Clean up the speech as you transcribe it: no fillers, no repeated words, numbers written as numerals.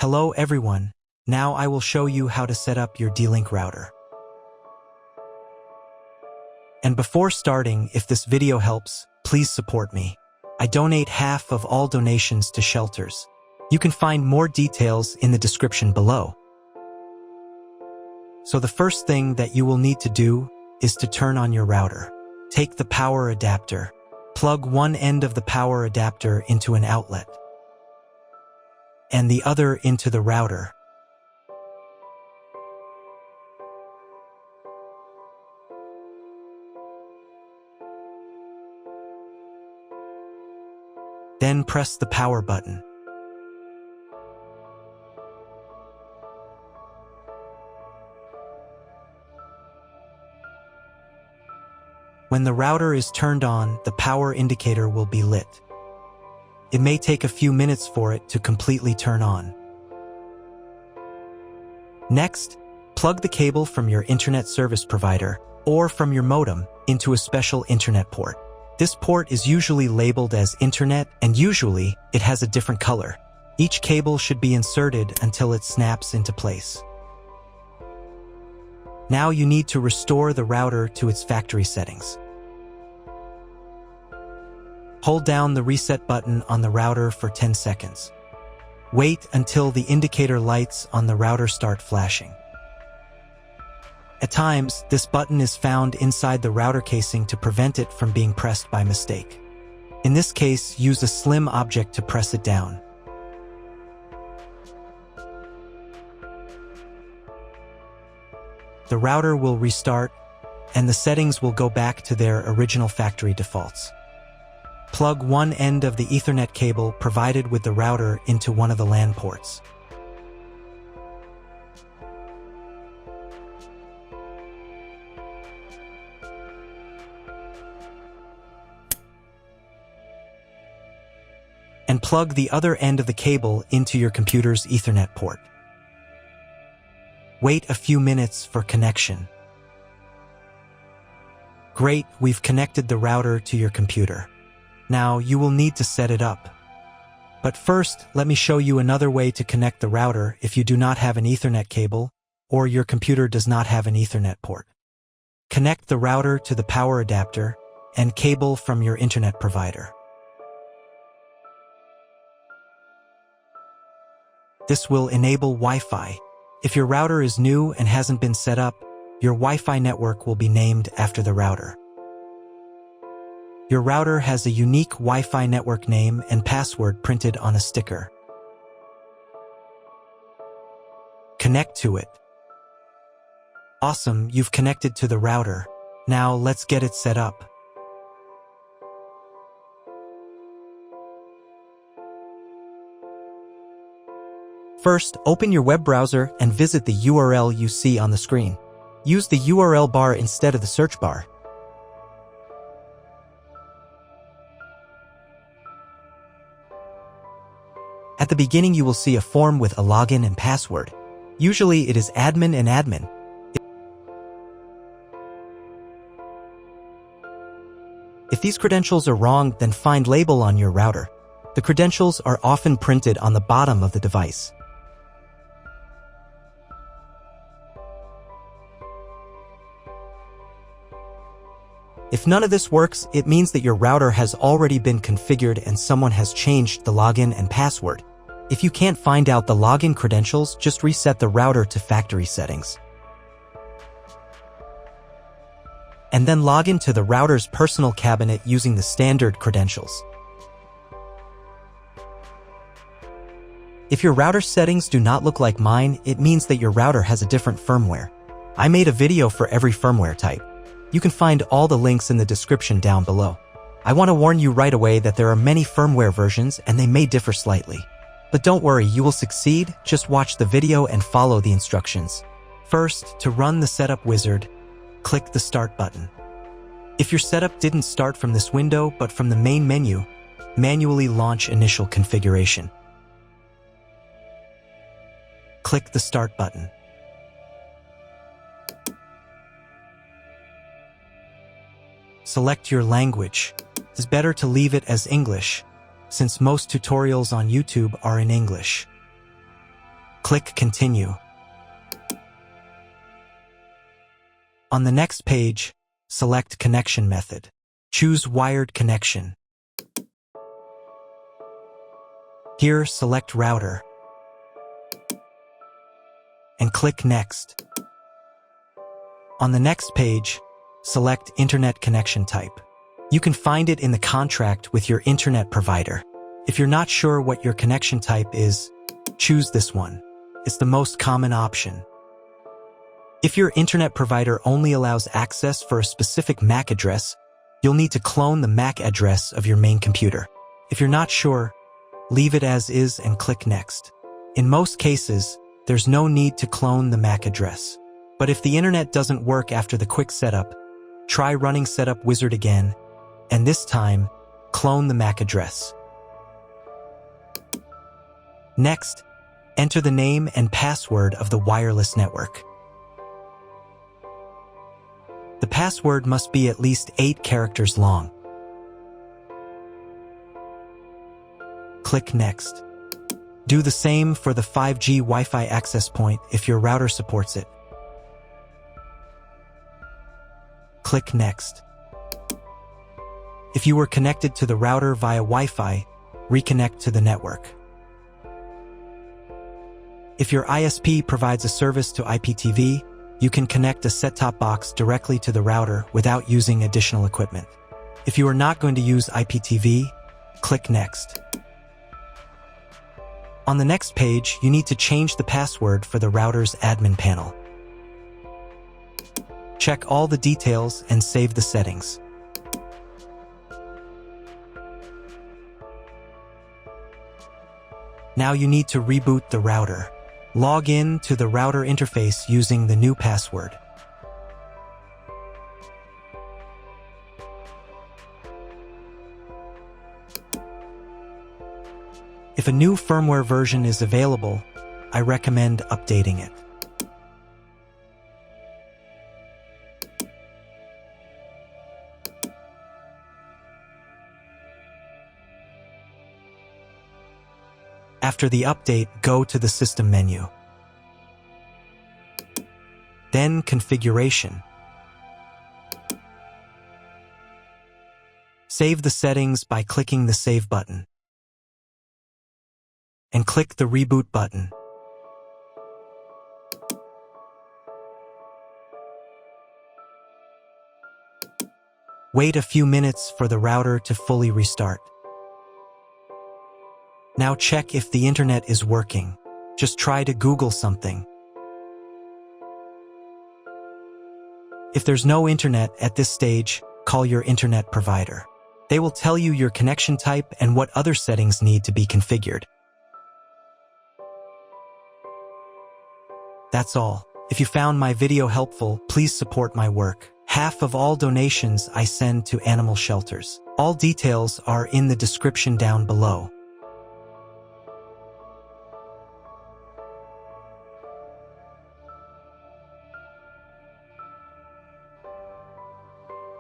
Hello everyone, now I will show you how to set up your D-Link router. And before starting, if this video helps, please support me. I donate half of all donations to shelters. You can find more details in the description below. So the first thing that you will need to do is to turn on your router. Take the power adapter. Plug one end of the power adapter into an outlet and the other into the router. Then press the power button. When the router is turned on, the power indicator will be lit. It may take a few minutes for it to completely turn on. Next, plug the cable from your internet service provider or from your modem into a special internet port. This port is usually labeled as internet, and usually it has a different color. Each cable should be inserted until it snaps into place. Now you need to restore the router to its factory settings. Hold down the reset button on the router for 10 seconds. Wait until the indicator lights on the router start flashing. At times, this button is found inside the router casing to prevent it from being pressed by mistake. In this case, use a slim object to press it down. The router will restart, and the settings will go back to their original factory defaults. Plug one end of the Ethernet cable provided with the router into one of the LAN ports. And plug the other end of the cable into your computer's Ethernet port. Wait a few minutes for connection. Great, we've connected the router to your computer. Now you will need to set it up. But first, let me show you another way to connect the router if you do not have an Ethernet cable or your computer does not have an Ethernet port. Connect the router to the power adapter and cable from your internet provider. This will enable Wi-Fi. If your router is new and hasn't been set up, your Wi-Fi network will be named after the router. Your router has a unique Wi-Fi network name and password printed on a sticker. Connect to it. Awesome, you've connected to the router. Now let's get it set up. First, open your web browser and visit the URL you see on the screen. Use the URL bar instead of the search bar. At the beginning, you will see a form with a login and password. Usually, it is admin and admin. If these credentials are wrong, then find label on your router. The credentials are often printed on the bottom of the device. If none of this works, it means that your router has already been configured and someone has changed the login and password. If you can't find out the login credentials, just reset the router to factory settings. And then log into the router's personal cabinet using the standard credentials. If your router settings do not look like mine, it means that your router has a different firmware. I made a video for every firmware type. You can find all the links in the description down below. I want to warn you right away that there are many firmware versions and they may differ slightly. But don't worry, you will succeed. Just watch the video and follow the instructions. First, to run the setup wizard, click the Start button. If your setup didn't start from this window but from the main menu, manually launch initial configuration. Click the Start button. Select your language. It's better to leave it as English, since most tutorials on YouTube are in English. Click Continue. On the next page, select Connection Method. Choose Wired Connection. Here, select Router and click Next. On the next page, select Internet Connection Type. You can find it in the contract with your internet provider. If you're not sure what your connection type is, choose this one. It's the most common option. If your internet provider only allows access for a specific MAC address, you'll need to clone the MAC address of your main computer. If you're not sure, leave it as is and click Next. In most cases, there's no need to clone the MAC address. But if the internet doesn't work after the quick setup, try running Setup Wizard again, and this time, clone the MAC address. Next, enter the name and password of the wireless network. The password must be at least 8 characters long. Click Next. Do the same for the 5G Wi-Fi access point if your router supports it. Click Next. If you were connected to the router via Wi-Fi, reconnect to the network. If your ISP provides a service to IPTV, you can connect a set-top box directly to the router without using additional equipment. If you are not going to use IPTV, click Next. On the next page, you need to change the password for the router's admin panel. Check all the details and save the settings. Now you need to reboot the router. Log in to the router interface using the new password. If a new firmware version is available, I recommend updating it. After the update, go to the System menu. Then Configuration. Save the settings by clicking the Save button. And click the Reboot button. Wait a few minutes for the router to fully restart. Now check if the internet is working. Just try to Google something. If there's no internet at this stage, call your internet provider. They will tell you your connection type and what other settings need to be configured. That's all. If you found my video helpful, please support my work. Half of all donations I send to animal shelters. All details are in the description down below.